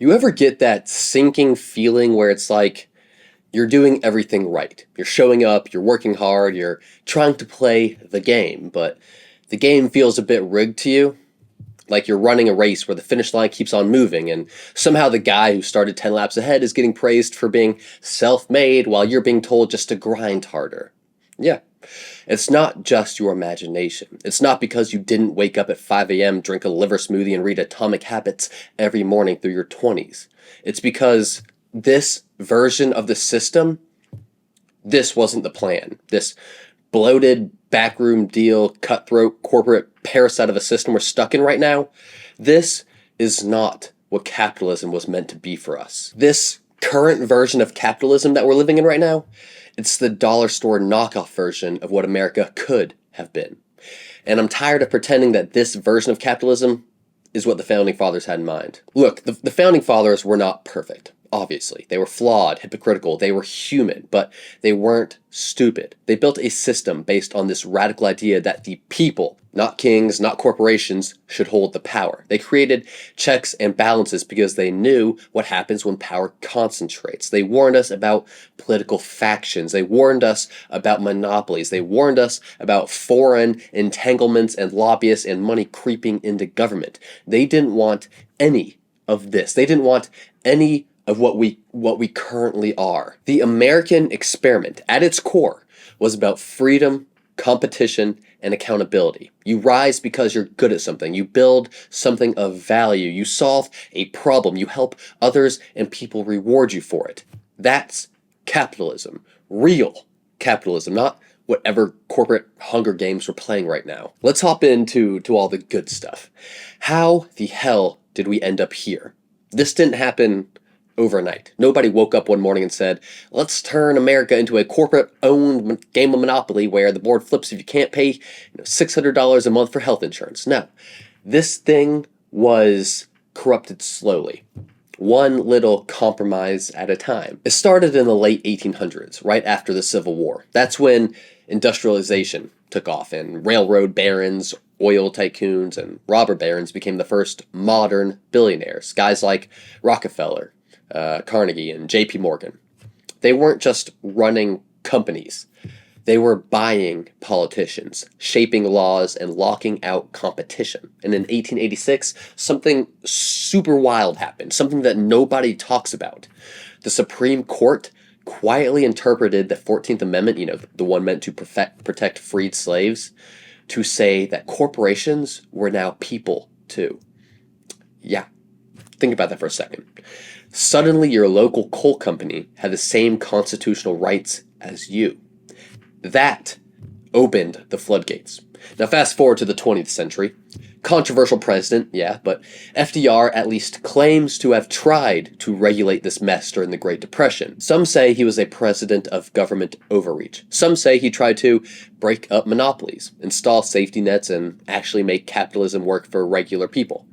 You ever get that sinking feeling where it's like you're doing everything right? You're showing up, you're working hard, you're trying to play the game, but the game feels a bit rigged to you? Like you're running a race where the finish line keeps on moving, and somehow the guy who started 10 laps ahead is getting praised for being self made while you're being told just to grind harder. Yeah, it's not just your imagination. It's not because you didn't wake up at 5 a.m., drink a liver smoothie, and read Atomic Habits every morning through your 20s. It's because this version of the system, this wasn't the plan. This bloated, backroom deal, cutthroat, corporate parasite of a system we're stuck in right now, this is not what capitalism was meant to be for us. This current version of capitalism that we're living in right now, it's the dollar store knockoff version of what America could have been. And I'm tired of pretending that this version of capitalism is what the Founding Fathers had in mind. Look, the Founding Fathers were not perfect, obviously. They were flawed, hypocritical, they were human, but they weren't stupid. They built a system based on this radical idea that the people, not kings, not corporations, should hold the power. They created checks and balances because they knew what happens when power concentrates. They warned us about political factions. They warned us about monopolies. They warned us about foreign entanglements and lobbyists and money creeping into government. They didn't want any of this. They didn't want any of what we currently are. The American experiment, at its core, was about freedom, competition, and accountability. You rise because you're good at something. You build something of value. You solve a problem. You help others, and people reward you for it. That's capitalism. Real capitalism, not whatever corporate Hunger Games we're playing right now. Let's hop into all the good stuff. How the hell did we end up here? This didn't happen overnight. Nobody woke up one morning and said, let's turn America into a corporate-owned game of Monopoly where the board flips if you can't pay $600 a month for health insurance. No. This thing was corrupted slowly, one little compromise at a time. It started in the late 1800s, right after the Civil War. That's when industrialization took off, and railroad barons, oil tycoons, and robber barons became the first modern billionaires. Guys like Rockefeller, Carnegie, and J.P. Morgan. They weren't just running companies. They were buying politicians, shaping laws, and locking out competition. And in 1886, something super wild happened, something that nobody talks about. The Supreme Court quietly interpreted the 14th Amendment, the one meant to protect freed slaves, to say that corporations were now people too. Yeah, think about that for a second. Suddenly, your local coal company had the same constitutional rights as you. That opened the floodgates. Now, fast forward to the 20th century. Controversial president, yeah, but FDR at least claims to have tried to regulate this mess during the Great Depression. Some say he was a president of government overreach. Some say he tried to break up monopolies, install safety nets, and actually make capitalism work for regular people.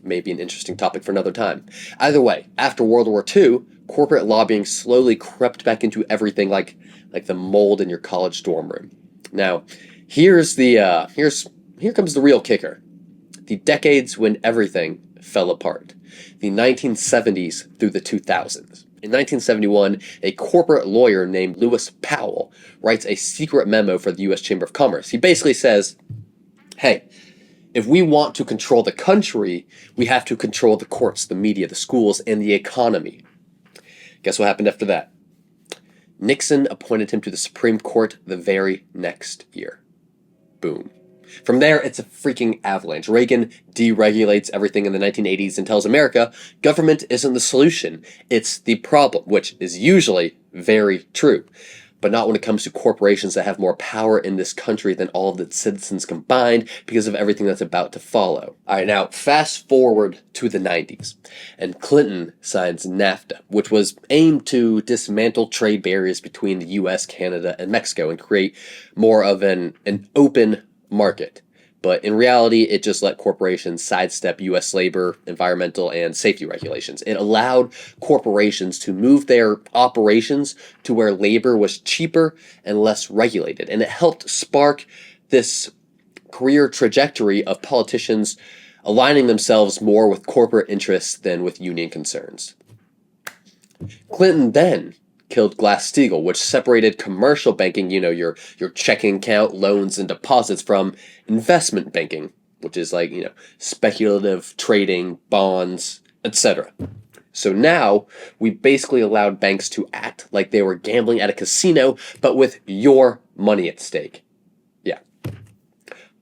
Maybe an interesting topic for another time. Either way, after World War II, corporate lobbying slowly crept back into everything like the mold in your college dorm room. Now, here comes the real kicker. The decades when everything fell apart. The 1970s through the 2000s. In 1971, a corporate lawyer named Lewis Powell writes a secret memo for the U.S. Chamber of Commerce. He basically says, hey, if we want to control the country, we have to control the courts, the media, the schools, and the economy. Guess what happened after that? Nixon appointed him to the Supreme Court the very next year. Boom. From there, it's a freaking avalanche. Reagan deregulates everything in the 1980s and tells America government isn't the solution, it's the problem, which is usually very true. But not when it comes to corporations that have more power in this country than all of its citizens combined because of everything that's about to follow. All right, now fast forward to the 90s, and Clinton signs NAFTA, which was aimed to dismantle trade barriers between the US, Canada, and Mexico and create more of an open market. But in reality, it just let corporations sidestep U.S. labor, environmental, and safety regulations. It allowed corporations to move their operations to where labor was cheaper and less regulated. And it helped spark this career trajectory of politicians aligning themselves more with corporate interests than with union concerns. Clinton then killed Glass-Steagall, which separated commercial banking, your checking account, loans, and deposits from investment banking, which is like, speculative trading, bonds, etc. So now we basically allowed banks to act like they were gambling at a casino, but with your money at stake. Yeah.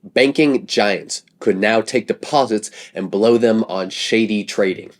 Banking giants could now take deposits and blow them on shady trading,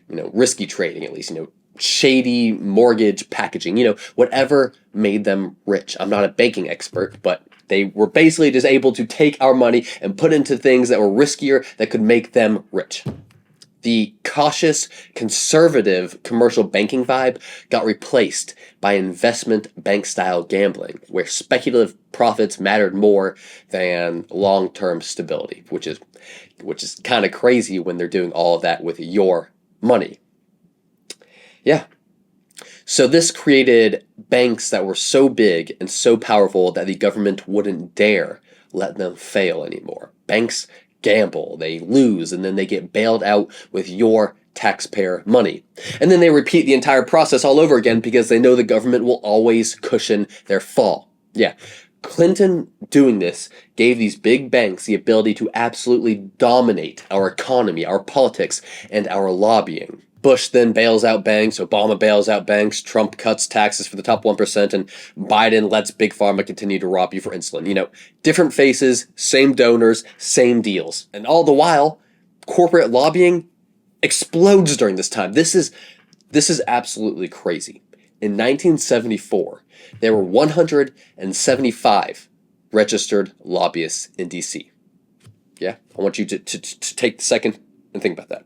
risky trading at least, shady mortgage packaging, whatever made them rich. I'm not a banking expert, but they were basically just able to take our money and put into things that were riskier that could make them rich. The cautious, conservative commercial banking vibe got replaced by investment bank-style gambling, where speculative profits mattered more than long-term stability, which is kind of crazy when they're doing all of that with your money. Yeah. So this created banks that were so big and so powerful that the government wouldn't dare let them fail anymore. Banks gamble, they lose, and then they get bailed out with your taxpayer money. And then they repeat the entire process all over again because they know the government will always cushion their fall. Yeah. Clinton doing this gave these big banks the ability to absolutely dominate our economy, our politics, and our lobbying. Bush then bails out banks, Obama bails out banks, Trump cuts taxes for the top 1%, and Biden lets Big Pharma continue to rob you for insulin. Different faces, same donors, same deals. And all the while, corporate lobbying explodes during this time. This is absolutely crazy. In 1974, there were 175 registered lobbyists in D.C. Yeah, I want you to take a second and think about that.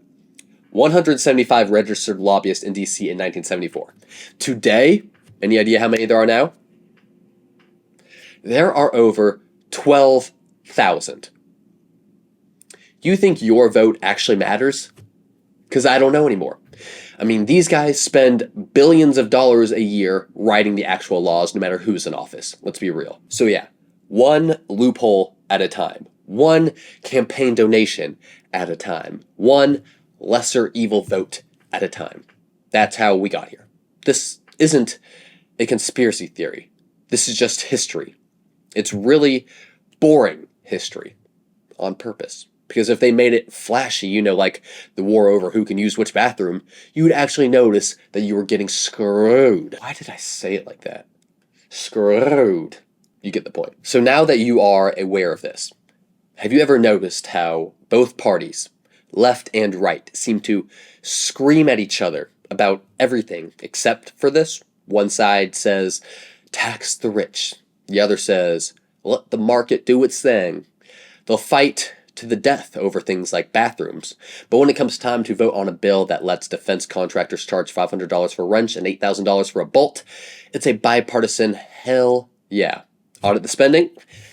175 registered lobbyists in D.C. in 1974. Today, any idea how many there are now? There are over 12,000. You think your vote actually matters? Because I don't know anymore. I mean, these guys spend billions of dollars a year writing the actual laws, no matter who's in office. Let's be real. So yeah, one loophole at a time. One campaign donation at a time. One lesser evil vote at a time. That's how we got here. This isn't a conspiracy theory. This is just history. It's really boring history on purpose. Because if they made it flashy, like the war over who can use which bathroom, you would actually notice that you were getting screwed. Why did I say it like that? Screwed. You get the point. So now that you are aware of this, have you ever noticed how both parties, left and right, seem to scream at each other about everything except for this? One side says, tax the rich. The other says, let the market do its thing. They'll fight to the death over things like bathrooms. But when it comes time to vote on a bill that lets defense contractors charge $500 for a wrench and $8,000 for a bolt, it's a bipartisan hell yeah. Audit the spending?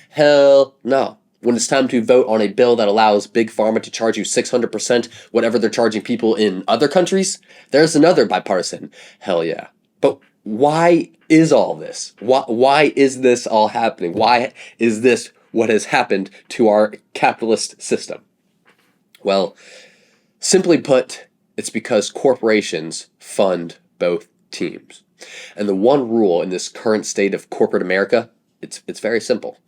Hell no. When it's time to vote on a bill that allows Big Pharma to charge you 600% whatever they're charging people in other countries, there's another bipartisan hell yeah. But why is all this? Why is this all happening? Why is this what has happened to our capitalist system? Well, simply put, it's because corporations fund both teams. And the one rule in this current state of corporate America, it's very simple.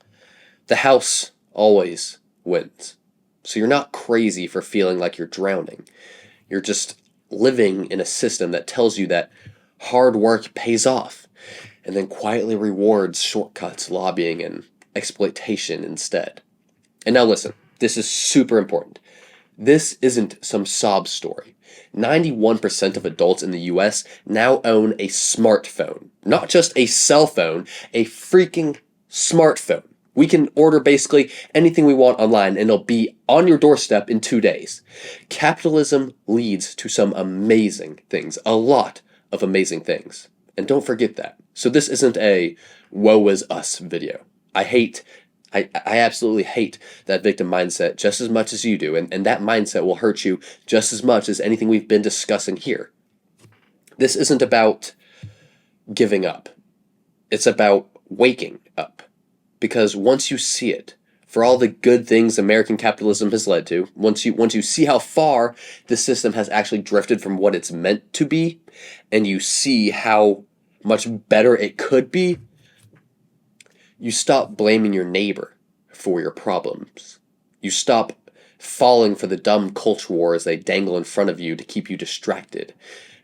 The house always wins. So you're not crazy for feeling like you're drowning. You're just living in a system that tells you that hard work pays off and then quietly rewards shortcuts, lobbying, and exploitation instead. And now listen, this is super important. This isn't some sob story. 91% of adults in the US now own a smartphone. Not just a cell phone, a freaking smartphone. We can order basically anything we want online and it'll be on your doorstep in 2 days. Capitalism leads to some amazing things, a lot of amazing things. And don't forget that. So this isn't a woe is us video. I absolutely hate that victim mindset just as much as you do, and that mindset will hurt you just as much as anything we've been discussing here. This isn't about giving up. It's about waking up. Because once you see it for all the good things American capitalism has led to, once you see how far the system has actually drifted from what it's meant to be, and you see how much better it could be, you stop blaming your neighbor for your problems. You stop falling for the dumb culture wars they dangle in front of you to keep you distracted.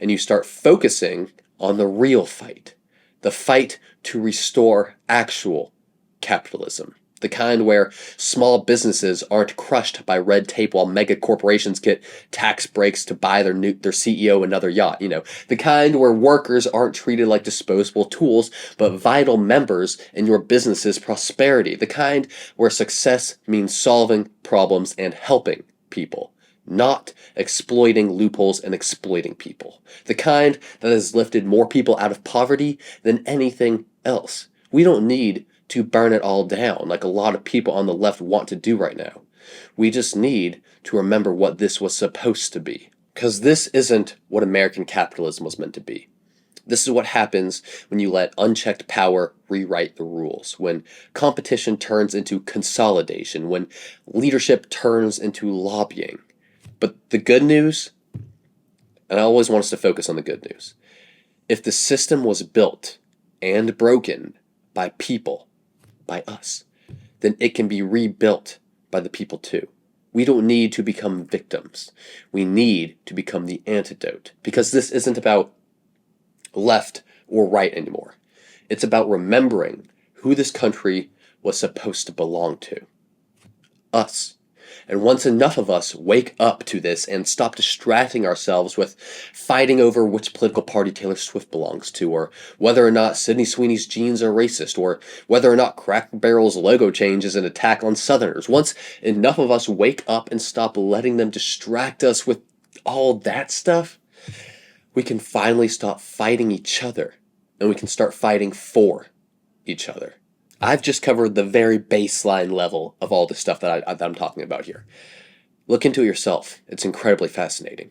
And you start focusing on the real fight, the fight to restore actual capitalism. The kind where small businesses aren't crushed by red tape while mega corporations get tax breaks to buy their CEO another yacht. The kind where workers aren't treated like disposable tools, but vital members in your business's prosperity. The kind where success means solving problems and helping people, not exploiting loopholes and exploiting people. The kind that has lifted more people out of poverty than anything else. We don't need to burn it all down like a lot of people on the left want to do right now. We just need to remember what this was supposed to be. Because this isn't what American capitalism was meant to be. This is what happens when you let unchecked power rewrite the rules, when competition turns into consolidation, when leadership turns into lobbying. But the good news, and I always want us to focus on the good news, if the system was built and broken by people, by us, then it can be rebuilt by the people too. We don't need to become victims. We need to become the antidote. Because this isn't about left or right anymore. It's about remembering who this country was supposed to belong to. Us. And once enough of us wake up to this and stop distracting ourselves with fighting over which political party Taylor Swift belongs to, or whether or not Sydney Sweeney's jeans are racist, or whether or not Cracker Barrel's logo change is an attack on Southerners, once enough of us wake up and stop letting them distract us with all that stuff, we can finally stop fighting each other, and we can start fighting for each other. I've just covered the very baseline level of all the stuff that I'm talking about here. Look into it yourself. It's incredibly fascinating.